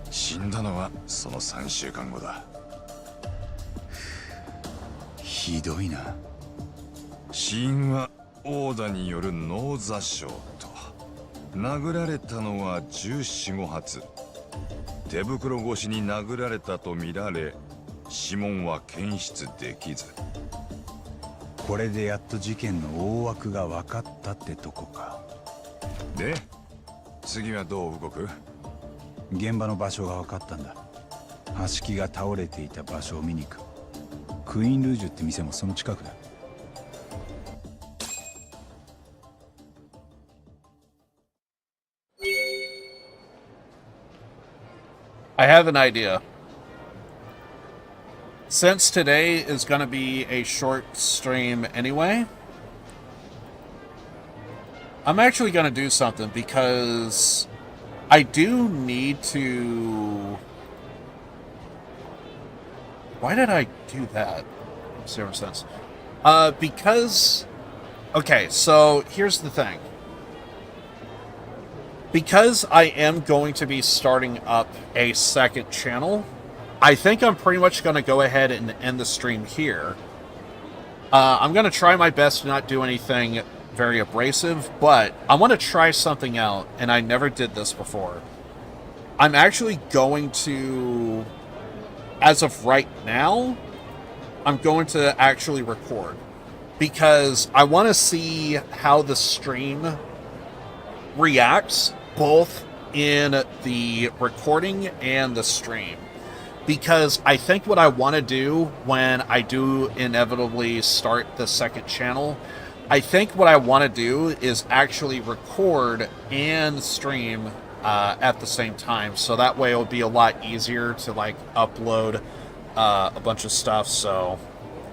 死んだのはその3週間後だ。ひどいな。死因は殴打による脳挫傷と、殴られたのは14、15発。手袋越しに殴られたとみられ、指紋は検出できず。これでやっと事件の大枠が分かったってとこか。で、次はどう動く？現場の場所が分かったんだ。橋木が倒れていた場所を見に行く。クイーンルージュって店もその近くだ。I have an idea. Since today is going to be a short stream anyway, I'm actually going to do something because I do need to... Why did I do that? Zero sense. Because... Okay, so here's the thing. Because I am going to be starting up a second channel, I think I'm pretty much going to go ahead and end the stream here. I'm going to try my best to not do anything very abrasive, but I want to try something out, and I never did this before. I'm actually going to, as of right now, I'm going to actually record. Because I want to see how the stream reacts, both in the recording and the stream. Because I think what I want to do when I do inevitably start the second channel, I think what I want to do is actually record and stream at the same time. So that way it'll be a lot easier to like upload a bunch of stuff. So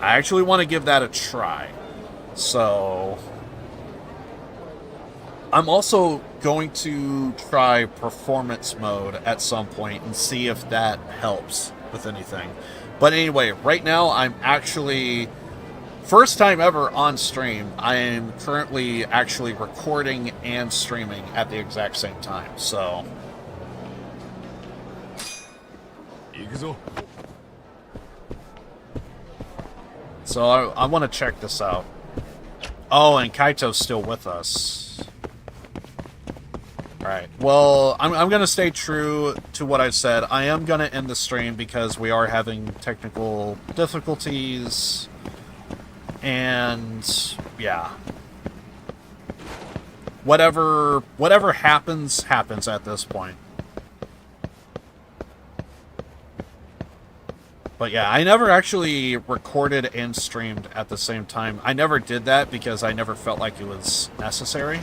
I actually want to give that a try. So I'm also going to try performance mode at some point and see if that helps with anything. But anyway, right now I'm actually, first time ever on stream, I am currently actually recording and streaming at the exact same time, so. So I want to check this out. Oh, and Kaito's still with us. Alright, well, I'm going to stay true to what I said. I am going to end the stream because we are having technical difficulties. And, yeah. Whatever happens, happens at this point. But yeah, I never actually recorded and streamed at the same time. I never did that because I never felt like it was necessary.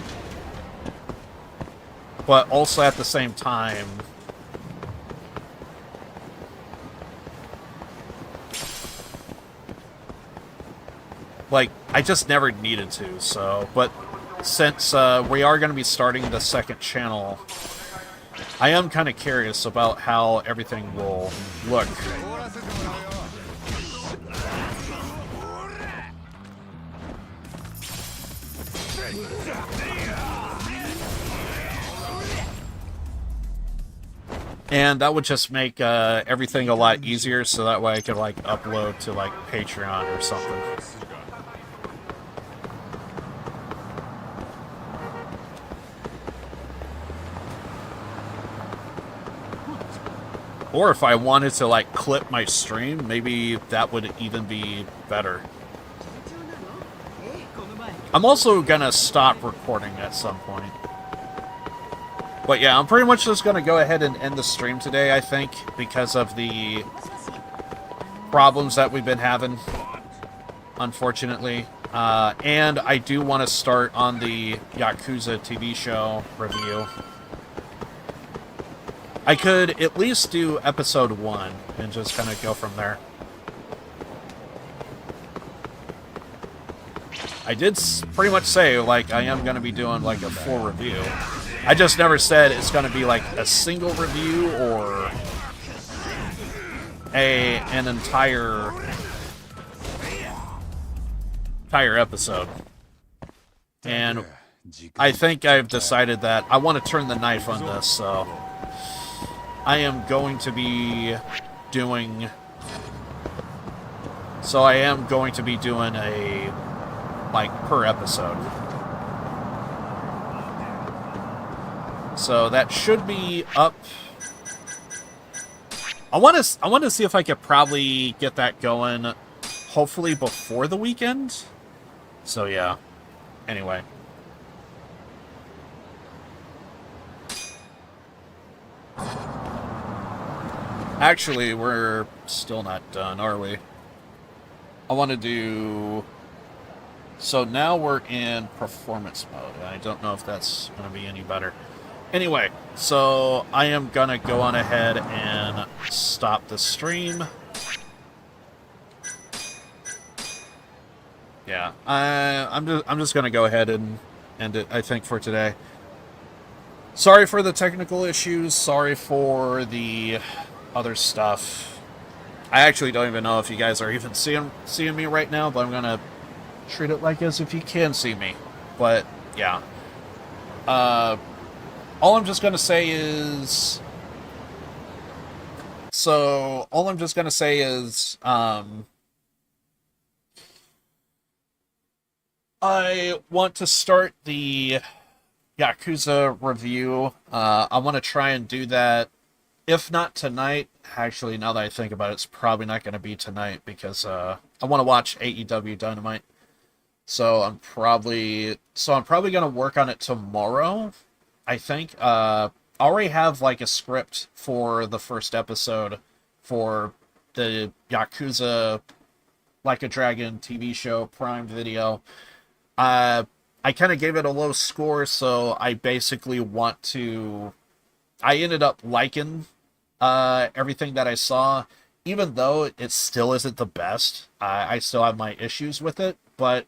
But also at the same time, like, I just never needed to, so. But since we are going to be starting the second channel, I am kind of curious about how everything will look. And that would just make everything a lot easier, so that way I could like upload to like Patreon or something. Or if I wanted to like clip my stream, maybe that would even be better. I'm also gonna stop recording at some point. But yeah, I'm pretty much just gonna go ahead and end the stream today, I think, because of the problems that we've been having, unfortunately. And I do want to start on the Yakuza TV show review. I could at least do episode 1 and just kind of go from there. I did pretty much say, like, I am going to be doing, like, a full review. I just never said it's going to be, like, a single review or an entire episode. And I think I've decided that I want to turn the knife on this, so I am going to be doing... So I am going to be doing a, like, per episode. So that should be up. I want to see if I could probably get that going, hopefully before the weekend. So yeah. Anyway. Actually, we're still not done, are we? I want to do... So now we're in performance mode. I don't know if that's going to be any better. Anyway, so I am going to go on ahead and stop the stream. Yeah, I'm just going to go ahead and end it, I think, for today. Sorry for the technical issues. Sorry for the other stuff. I actually don't even know if you guys are even seeing me right now, but I'm going to treat it like as if you can see me. But, yeah. All I'm just going to say is... So, all I'm just going to say is... I want to start the Yakuza review. I want to try and do that, if not tonight. Actually, now that I think about it, it's probably not going to be tonight, because I want to watch AEW Dynamite. So I'm probably going to work on it tomorrow, I think. I already have like a script for the first episode for the Yakuza Like a Dragon TV show Prime Video. I kind of gave it a low score, so I basically want to... I ended up liking everything that I saw, even though it still isn't the best. I still have my issues with it, but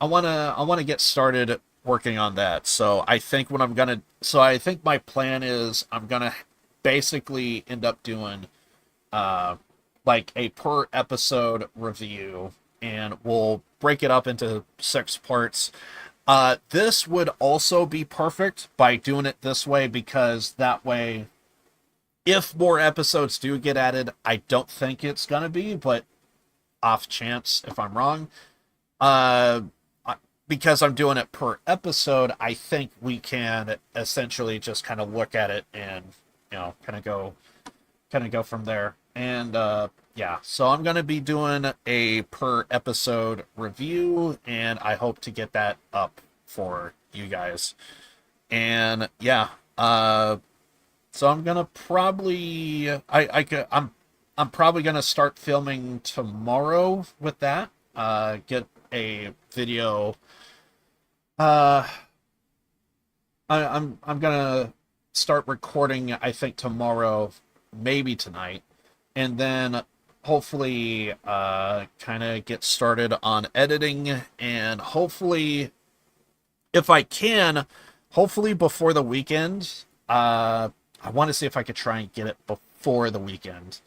I wanna get started working on that. So I think I think my plan is I'm gonna basically end up doing like a per episode review, and we'll break it up into 6 parts. This would also be perfect by doing it this way, because that way, if more episodes do get added, I don't think it's gonna be, but off chance if I'm wrong, because I'm doing it per episode, I think we can essentially just kind of look at it and, you know, kind of go from there. And yeah, so I'm going to be doing a per episode review, and I hope to get that up for you guys. And yeah, so I'm going to probably I'm probably going to start filming tomorrow with that. Get a video. I'm gonna start recording, I think, tomorrow, maybe tonight, and then hopefully kind of get started on editing, and hopefully, if I can, hopefully before the weekend, I want to see if I could try and get it before the weekend.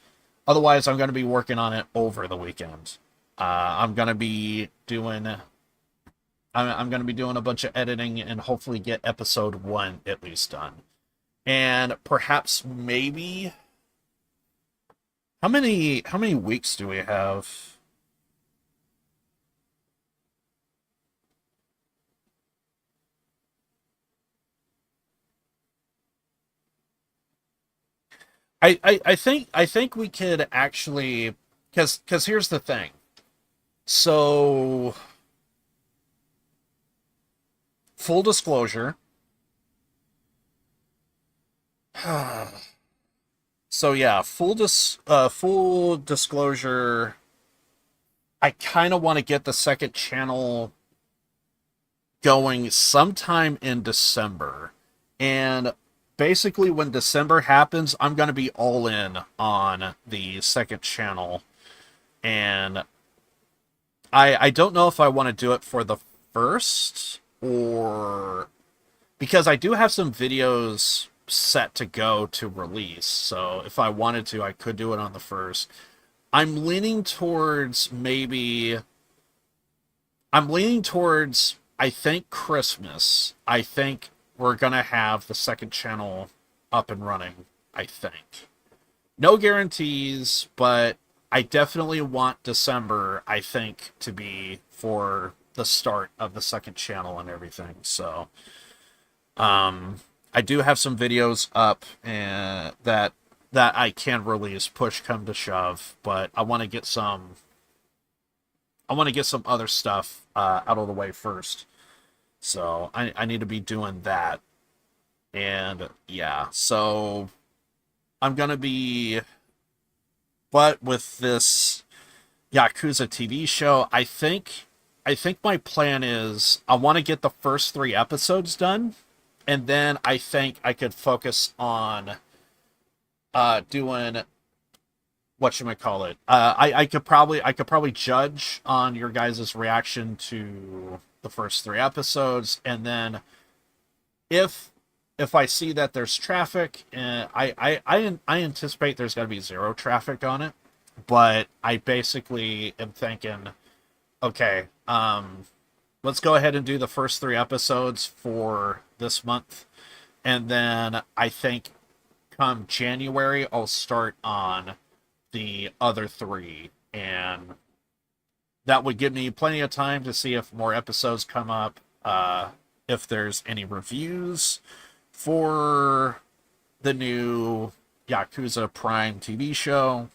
Otherwise, I'm going to be working on it over the weekend. I'm going to be doing... I'm going to be doing a bunch of editing and hopefully get episode 1 at least done. And perhaps maybe... How many weeks do we have? I think we could actually, because here's the thing. So full disclosure. So yeah, full disclosure. I kind of want to get the second channel going sometime in December, and basically when December happens, I'm going to be all in on the second channel, and I don't know if I want to do it for the first, or because I do have some videos set to go to release, so if I wanted to, I could do it on the first. I'm leaning towards maybe... I'm leaning towards, I think, Christmas. I think we're going to have the second channel up and running, I think. No guarantees, but I definitely want December, I think, to be for the start of the second channel and everything. So, I do have some videos up and that I can release, push come to shove, but I want to get some other stuff out of the way first. So I need to be doing that. And yeah, so I'm going to be... But with this Yakuza TV show, I think my plan is I want to get the first 3 episodes done, and then I think I could focus on doing... whatchamacallit. I could probably judge on your guys' reaction to the first 3 episodes, and then if I see that there's traffic, and I anticipate there's going to be 0 traffic on it, but I basically am thinking, okay, let's go ahead and do the first 3 episodes for this month, and then I think come January I'll start on the other 3, and that would give me plenty of time to see if more episodes come up, if there's any reviews for the new Yakuza Prime TV show.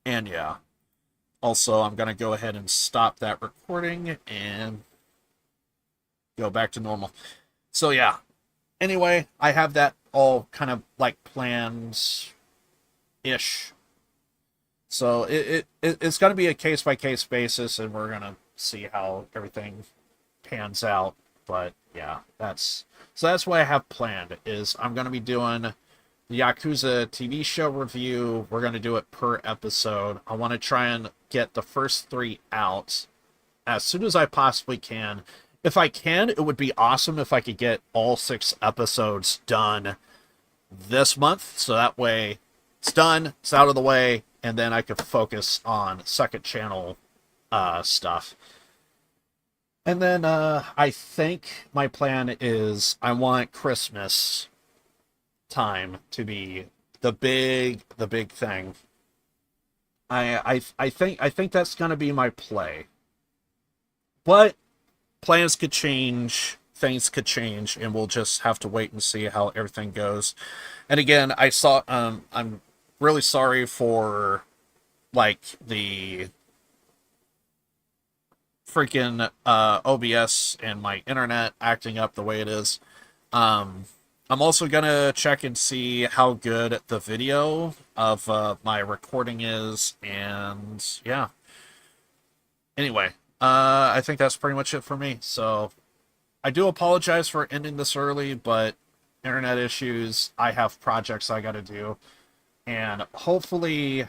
And yeah, also I'm gonna go ahead and stop that recording and go back to normal. So yeah, anyway, I have that all kind of like planned ish. So it's going to be a case-by-case basis, and we're going to see how everything pans out. But yeah, that's what I have planned, is I'm going to be doing the Yakuza TV show review. We're going to do it per episode. I want to try and get the first 3 out as soon as I possibly can. If I can, it would be awesome if I could get all 6 episodes done this month, so that way it's done, it's out of the way, and then I could focus on second channel stuff. And then I think my plan is I want Christmas time to be the big thing. I think that's gonna be my play. But plans could change, things could change, and we'll just have to wait and see how everything goes. And again, I'm really sorry for like the freaking OBS and my internet acting up the way it is. I'm also gonna check and see how good the video of my recording is, and yeah. Anyway, I think that's pretty much it for me. So I do apologize for ending this early, but internet issues, I have projects I gotta do. And hopefully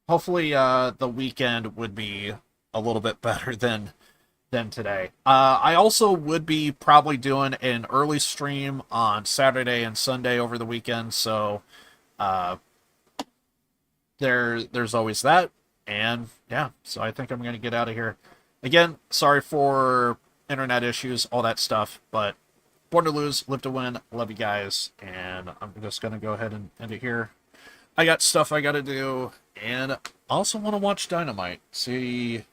the weekend would be a little bit better than than today. I also would be probably doing an early stream on Saturday and Sunday over the weekend, so uh, there's always that. And yeah, so I think I'm gonna get out of here. Again, sorry for internet issues, all that stuff, but born to lose, live to win. Love you guys, and I'm just gonna go ahead and end it here. I got stuff I gotta do, and I also want to watch Dynamite. See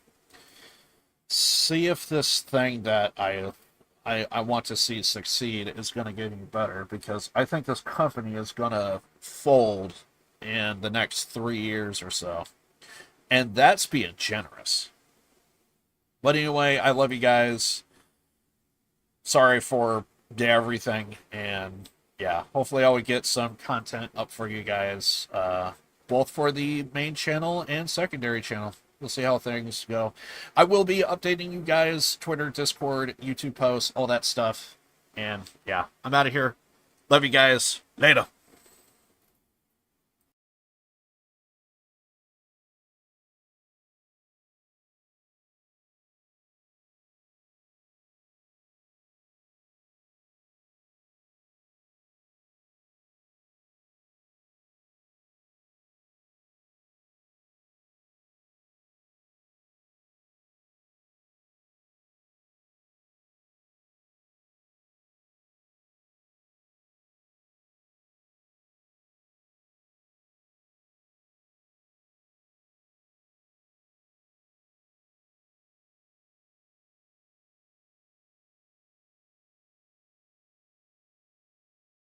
if this thing that I want to see succeed is going to get any better, because I think this company is going to fold in the next 3 years or so. And that's being generous. But anyway, I love you guys. Sorry for everything. And yeah, hopefully I will get some content up for you guys, both for the main channel and secondary channel. We'll see how things go. I will be updating you guys, Twitter, Discord, YouTube posts, all that stuff. And yeah, I'm out of here. Love you guys. Later.